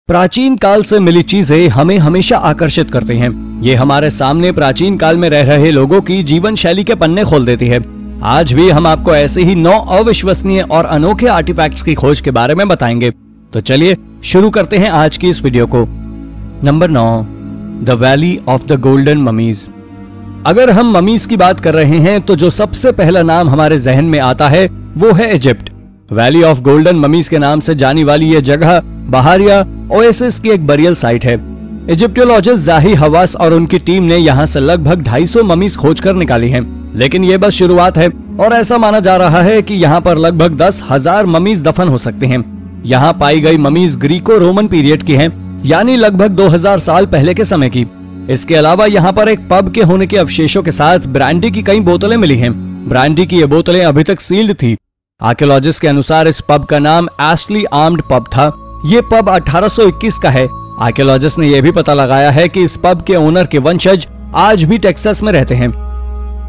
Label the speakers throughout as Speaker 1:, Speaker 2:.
Speaker 1: प्राचीन काल से मिली चीजें हमें हमेशा आकर्षित करती हैं। ये हमारे सामने प्राचीन काल में रह रहे लोगों की जीवन शैली के पन्ने खोल देती है। आज भी हम आपको ऐसे ही 9 अविश्वसनीय और अनोखे आर्टिफैक्ट्स की खोज के बारे में बताएंगे। तो चलिए शुरू करते हैं आज की इस वीडियो को। Number 9, the valley of the golden mummies. अगर हम ममीज की बात कर रहे हैं तो जो सबसे पहला नाम हमारे जहन में आता है वो है Egypt. Valley of golden mummies के नाम से जानी वाली यह जगह बहारिया ओएसिस की एक बरियल साइट है। इजिप्टोलॉजिस्ट जाही हवास और उनकी टीम ने यहाँ से लगभग 250 ममीज खोजकर निकाली हैं। लेकिन ये बस शुरुआत है और ऐसा माना जा रहा है कि यहाँ पर लगभग 10,000 ममीज दफन हो सकते हैं। यहाँ पाई गई ममीज ग्रीको रोमन पीरियड की हैं, यानी लगभग 2000 साल पहले के समय की। इसके अलावा यहाँ पर एक पब के होने के अवशेषों के साथ ब्रांडी की कई बोतलें मिली हैं। ब्रांडी की ये बोतलें अभी तक सील्ड थी। आर्कियोलॉजिस्ट के अनुसार इस पब का नाम एस्टली आर्म्ड पब था। ये पब 1821 का है। आर्कियोलॉजिस्ट ने यह भी पता लगाया है कि इस पब के ओनर के वंशज आज भी टेक्सास में रहते हैं।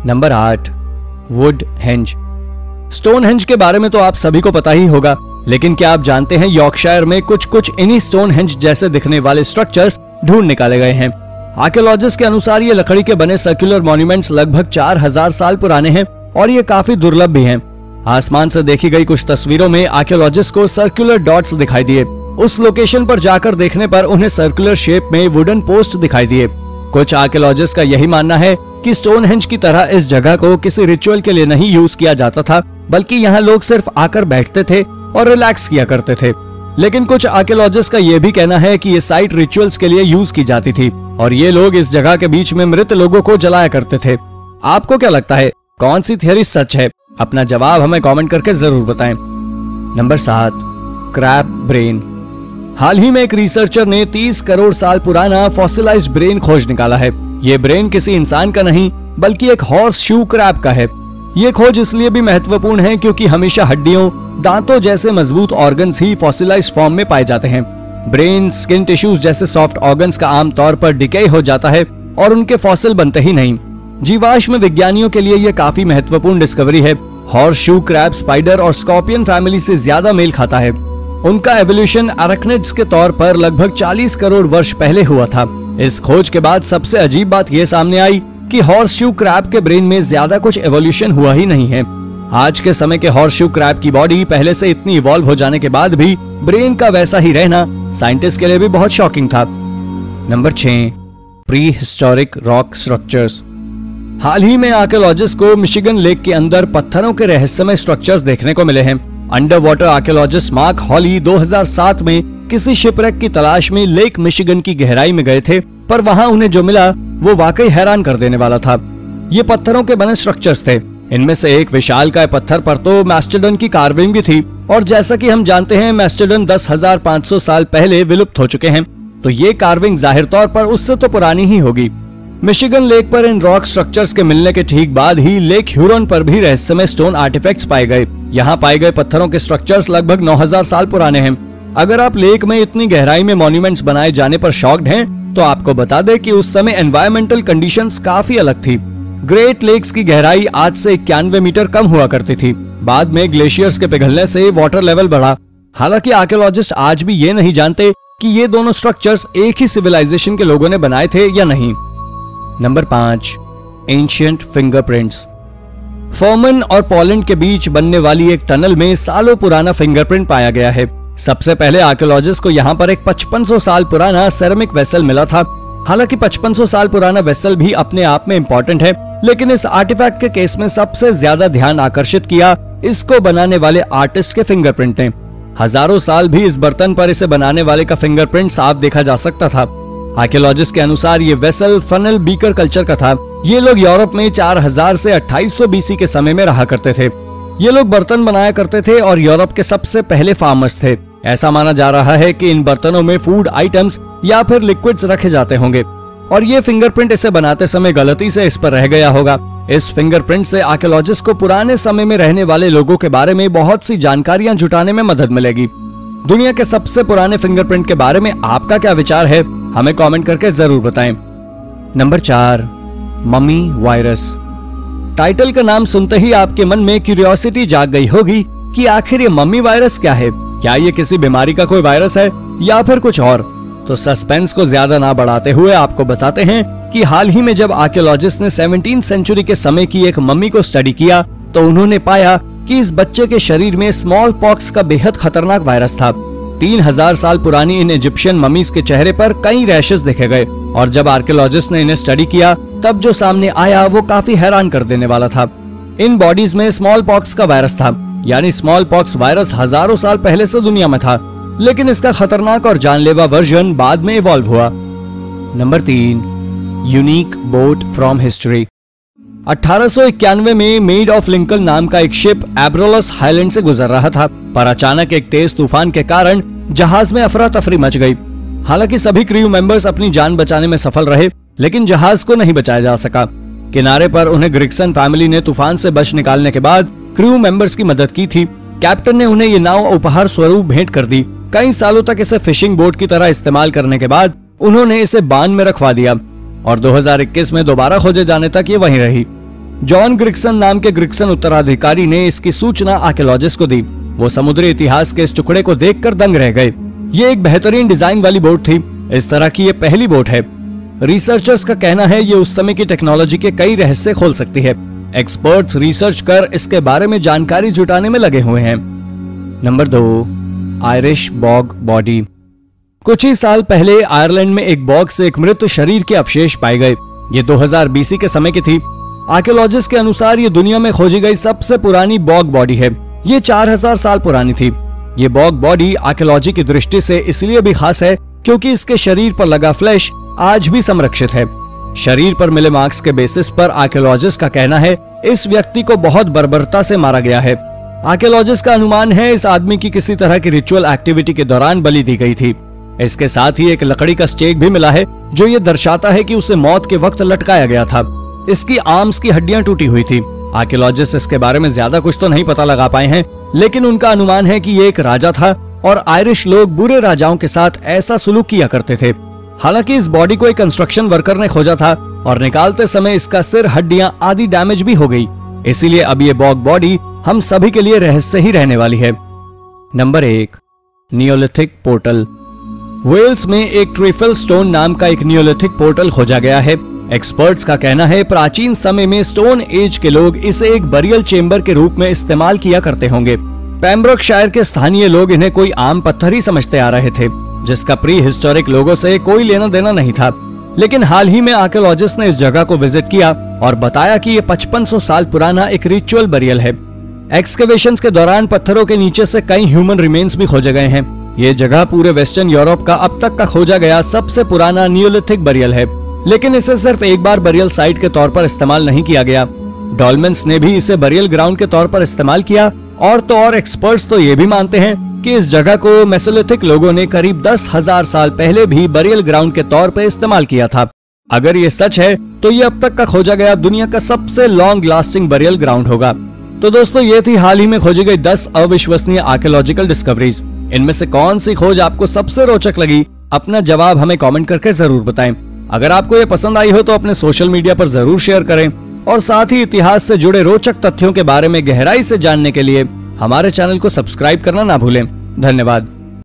Speaker 1: Number 8, would henge. Stone henge के बारे में तो आप सभी को पता ही होगा, लेकिन क्या आप जानते हैं यॉर्कशायर में कुछ इन्हीं स्टोन हेंज जैसे दिखने वाले स्ट्रक्चर्स ढूंढ निकाले गए हैं। आर्कियोलॉजिस्ट के अनुसार ये लकड़ी के बने सर्कुलर मॉन्यूमेंट्स लगभग 4000 साल पुराने हैं और ये काफी दुर्लभ भी हैं। आसमान से देखी गई कुछ तस्वीरों में आर्कियोलॉजिस्ट को सर्कुलर डॉट्स दिखाई दिए। उस लोकेशन पर जाकर देखने पर उन्हें सर्कुलर शेप में वुडन पोस्ट दिखाई दिए। कुछ आर्कियोलॉजिस्ट का यही मानना है कि स्टोनहेंज की तरह इस जगह को किसी रिचुअल के लिए नहीं यूज किया जाता था, बल्कि यहाँ लोग सिर्फ आकर बैठते थे और रिलैक्स किया करते थे। लेकिन कुछ आर्कियोलॉजिस्ट का यह भी कहना है कि ये साइट रिचुअल्स के लिए यूज की जाती थी और ये लोग इस जगह के बीच में मृत लोगों को जलाया करते थे। आपको क्या लगता है, कौन सी थियरी सच है? अपना जवाब हमें कमेंट करके जरूर बताएं। Number 7, crab brain. हाल ही में एक रिसर्चर ने 30 करोड़ साल पुराना फॉसिलाइज्ड ब्रेन खोज निकाला है। ये ब्रेन किसी इंसान का नहीं बल्कि एक हॉर्स शू क्रैब का है। ये खोज इसलिए भी महत्वपूर्ण है क्योंकि हमेशा हड्डियों, दांतों जैसे मजबूत ऑर्गन्स ही फॉसिलाइज्ड फॉर्म में पाए जाते हैं। ब्रेन, स्किन टिश्यूज जैसे सॉफ्ट ऑर्गन्स का आमतौर पर डिके हो जाता है और उनके फॉसिल बनते ही नहीं। जीवाश्म विज्ञानियों के लिए यह काफी महत्वपूर्ण डिस्कवरी है। हॉर्स शू क्रैब स्पाइडर और स्कॉर्पियन फैमिली से ज्यादा मेल खाता है। उनका एवोल्यूशन अरेक्निड्स के तौर पर लगभग 40 करोड़ वर्ष पहले हुआ था। इस खोज के बाद सबसे अजीब बात यह सामने आई कि हॉर्स शू क्रैब के ब्रेन में ज्यादा कुछ एवोल्यूशन हुआ ही नहीं है। आज के समय के हॉर्स शू क्रैब की बॉडी पहले से इतनी इवॉल्व हो जाने के बाद भी ब्रेन का वैसा ही रहना साइंटिस्ट के लिए भी बहुत शॉकिंग था। Number 6, prehistoric rock structures. हाल ही में आर्कियोलॉजिस्ट को मिशिगन लेक के अंदर पत्थरों के रहस्यमय स्ट्रक्चर्स देखने को मिले हैं। अंडर वाटर आर्कियोलॉजिस्ट मार्क हॉली 2007 में किसी शिपरेक की तलाश में लेक मिशिगन की गहराई में गए थे, पर वहां उन्हें जो मिला वो वाकई हैरान कर देने वाला था। ये पत्थरों के बने स्ट्रक्चर्स थे। इनमें से एक विशालकाय पत्थर पर तो मैस्टोडन की कार्विंग भी थी, और जैसा कि हम जानते हैं मैस्टोडन 10,500 साल पहले विलुप्त हो चुके हैं, तो ये कार्विंग जाहिर तौर पर उससे तो पुरानी ही होगी। मिशिगन लेक पर इन रॉक स्ट्रक्चर्स के मिलने के ठीक बाद ही लेक ह्यूरन पर भी रहस्यमय स्टोन आर्टिफैक्ट्स पाए गए। यहाँ पाए गए पत्थरों के स्ट्रक्चर्स लगभग 9000 साल पुराने हैं। अगर आप लेक में इतनी गहराई में मॉन्यूमेंट्स बनाए जाने पर शॉक्ड हैं, तो आपको बता दें कि उस समय एनवायरमेंटल कंडीशंस काफी अलग थी। ग्रेट लेक्स की गहराई आज से 91 मीटर कम हुआ करती थी। बाद में ग्लेशियर्स के पिघलने से वाटर लेवल बढ़ा। हालांकि आर्कियोलॉजिस्ट आज भी ये नहीं जानते कि ये दोनों स्ट्रक्चर्स एक ही सिविलाइजेशन के लोगों ने बनाए थे या नहीं। Number 5, ancient fingerprints. फॉर्मन और पोलैंड के बीच बनने वाली एक टनल में सालों पुराना फिंगरप्रिंट पाया गया है। सबसे पहले आर्कियोलॉजिस्ट को यहाँ पर एक 5500 साल पुराना सेरेमिक वेसल मिला था। हालांकि 5500 साल पुराना वेसल भी अपने आप में इम्पोर्टेंट है, लेकिन इस आर्टिफैक्ट के केस में सबसे ज्यादा ध्यान आकर्षित किया इसको बनाने वाले आर्टिस्ट के फिंगरप्रिंट ने। हजारों साल भी इस बर्तन पर इसे बनाने वाले का फिंगरप्रिंट साफ देखा जा सकता था। आर्कियोलॉजिस्ट के अनुसार ये वेसल फनल बीकर कल्चर का था। ये लोग यूरोप में 4000 से 2800 बीसी के समय में रहा करते थे। ये लोग बर्तन बनाया करते थे और यूरोप के सबसे पहले फार्मर्स थे। ऐसा माना जा रहा है कि इन बर्तनों में फूड आइटम्स या फिर लिक्विड्स रखे जाते होंगे और ये फिंगरप्रिंट इसे बनाते समय गलती से इस पर रह गया होगा। इस फिंगरप्रिंट से आर्कियोलॉजिस्ट को पुराने समय में रहने वाले लोगों के बारे में बहुत सी जानकारियां जुटाने में मदद मिलेगी। दुनिया के सबसे पुराने फिंगरप्रिंट के बारे में आपका क्या विचार है, हमें कमेंट करके जरूर बताएं। Number 4, mummy virus. टाइटल का नाम सुनते ही आपके मन में क्यूरियोसिटी जाग गई होगी कि आखिर ये मम्मी वायरस क्या है। क्या ये किसी बीमारी का कोई वायरस है या फिर कुछ और? तो सस्पेंस को ज्यादा ना बढ़ाते हुए आपको बताते हैं कि हाल ही में जब आर्कियोलॉजिस्ट ने 17वीं सेंचुरी के समय की एक मम्मी को स्टडी किया तो उन्होंने पाया कि इस बच्चे के शरीर में स्मॉल पॉक्स का बेहद खतरनाक वायरस था। 3000 साल पुरानी इन इजिप्शियन ममीज के चेहरे पर कई रैशेस देखे गए और जब आर्कियोलॉजिस्ट ने इन्हें स्टडी किया तब जो सामने आया वो काफी हैरान कर देने वाला था। इन बॉडीज में स्मॉल पॉक्स का वायरस था, यानी स्मॉल पॉक्स वायरस हजारों साल पहले से दुनिया में था, लेकिन इसका खतरनाक और जानलेवा वर्जन बाद में इवॉल्व हुआ। Number 3, unique boat from history. 1891 में मेड ऑफ लिंकन नाम का एक शिप एब्रोलस हाईलैंड से गुजर रहा था, पर अचानक एक तेज तूफान के कारण जहाज में अफरा तफरी मच गई। हालांकि सभी क्रू मेंबर्स अपनी जान बचाने में सफल रहे, लेकिन जहाज को नहीं बचाया जा सका। किनारे पर उन्हें ग्रिक्सन फैमिली ने तूफान से बच निकालने के बाद क्रू मेंबर्स की मदद की थी। कैप्टन ने उन्हें ये नाव उपहार स्वरूप भेंट कर दी। कई सालों तक इसे फिशिंग बोट की तरह इस्तेमाल करने के बाद उन्होंने इसे बांध में रखवा दिया और 2021 में दोबारा खोजे जाने तक ये वहीं रही। जॉन ग्रिक्सन नाम के ग्रिक्सन उत्तराधिकारी ने इसकी सूचना आर्कियोलॉजिस्ट को दी। वो समुद्री इतिहास के इस टुकड़े को देखकर दंग रह गए। ये एक बेहतरीन डिजाइन वाली बोट थी। इस तरह की ये पहली बोट है। रिसर्चर्स का कहना है ये उस समय की टेक्नोलॉजी के कई रहस्य खोल सकती है। एक्सपर्ट्स रिसर्च कर इसके बारे में जानकारी जुटाने में लगे हुए हैं। Number 2, Irish bog body. कुछ ही साल पहले आयरलैंड में एक बॉग से एक मृत शरीर के अवशेष पाए गए। ये 2000 BC के समय की थी। आर्कियोलॉजिस्ट के अनुसार ये दुनिया में खोजी गई सबसे पुरानी बॉग बॉडी है। ये 4000 साल पुरानी थी। ये बॉग बॉडी आर्कियोलॉजी की दृष्टि से इसलिए भी खास है क्योंकि इसके शरीर पर लगा फ्लैश आज भी संरक्षित है। शरीर पर मिले मार्क्स के बेसिस पर आर्कियोलॉजिस्ट का कहना है इस व्यक्ति को बहुत बर्बरता से मारा गया है। आर्कियोलॉजिस्ट का अनुमान है इस आदमी की किसी तरह की रिचुअल एक्टिविटी के दौरान बलि दी गई थी। इसके साथ ही एक लकड़ी का स्टेक भी मिला है जो ये दर्शाता है कि उसे मौत के वक्त लटकाया गया था। इसकी आर्म्स की हड्डियां टूटी हुई थी। आर्कियोलॉजिस्ट इसके बारे में ज्यादा कुछ तो नहीं पता लगा पाए हैं, लेकिन उनका अनुमान है कि ये एक राजा था और आयरिश लोग बुरे राजाओं के साथ ऐसा सुलूक किया करते थे। हालांकि इस बॉडी को एक कंस्ट्रक्शन वर्कर ने खोजा था और निकालते समय इसका सिर, हड्डियां आदि डैमेज भी हो गई। इसीलिए अब ये बॉग बॉडी हम सभी के लिए रहस्य ही रहने वाली है। Number 1, Neolithic portal. वेल्स में एक ट्रिफल स्टोन नाम का एक नियोलिथिक पोर्टल खोजा गया है। एक्सपर्ट्स का कहना है प्राचीन समय में स्टोन एज के लोग इसे एक बरियल चेंबर के रूप में इस्तेमाल किया करते होंगे। पेम्ब्रोकशायर के स्थानीय लोग इन्हें कोई आम पत्थर ही समझते आ रहे थे, जिसका प्री हिस्टोरिक लोगों से कोई लेना देना नहीं था। लेकिन हाल ही में आर्कियोलॉजिस्ट ने इस जगह को विजिट किया और बताया कि ये 5500 साल पुराना एक रिचुअल बरियल है। एक्सकेवेशंस के दौरान पत्थरों के नीचे से कई ह्यूमन रिमेन्स भी खोजे गए हैं। ये जगह पूरे वेस्टर्न यूरोप का अब तक का खोजा गया सबसे पुराना नियोलिथिक बरियल है, लेकिन इसे सिर्फ एक बार बरियल साइट के तौर पर इस्तेमाल नहीं किया गया। डॉल्मेंस ने भी इसे बरियल ग्राउंड के तौर पर इस्तेमाल किया और तो और एक्सपर्ट्स तो ये भी मानते हैं कि इस जगह को मेसोलिथिक लोगों ने करीब 10,000 साल पहले भी बरियल ग्राउंड के तौर पर इस्तेमाल किया था। अगर ये सच है तो ये अब तक का खोजा गया दुनिया का सबसे लॉन्ग लास्टिंग बरियल ग्राउंड होगा। तो दोस्तों ये थी हाल ही में खोजी गई 10 अविश्वसनीय आर्कियोलॉजिकल डिस्कवरीज। इनमें से कौन सी खोज आपको सबसे रोचक लगी? अपना जवाब हमें कमेंट करके जरूर बताएं। अगर आपको ये पसंद आई हो तो अपने सोशल मीडिया पर जरूर शेयर करें और साथ ही इतिहास से जुड़े रोचक तथ्यों के बारे में गहराई से जानने के लिए हमारे चैनल को सब्सक्राइब करना ना भूलें। धन्यवाद।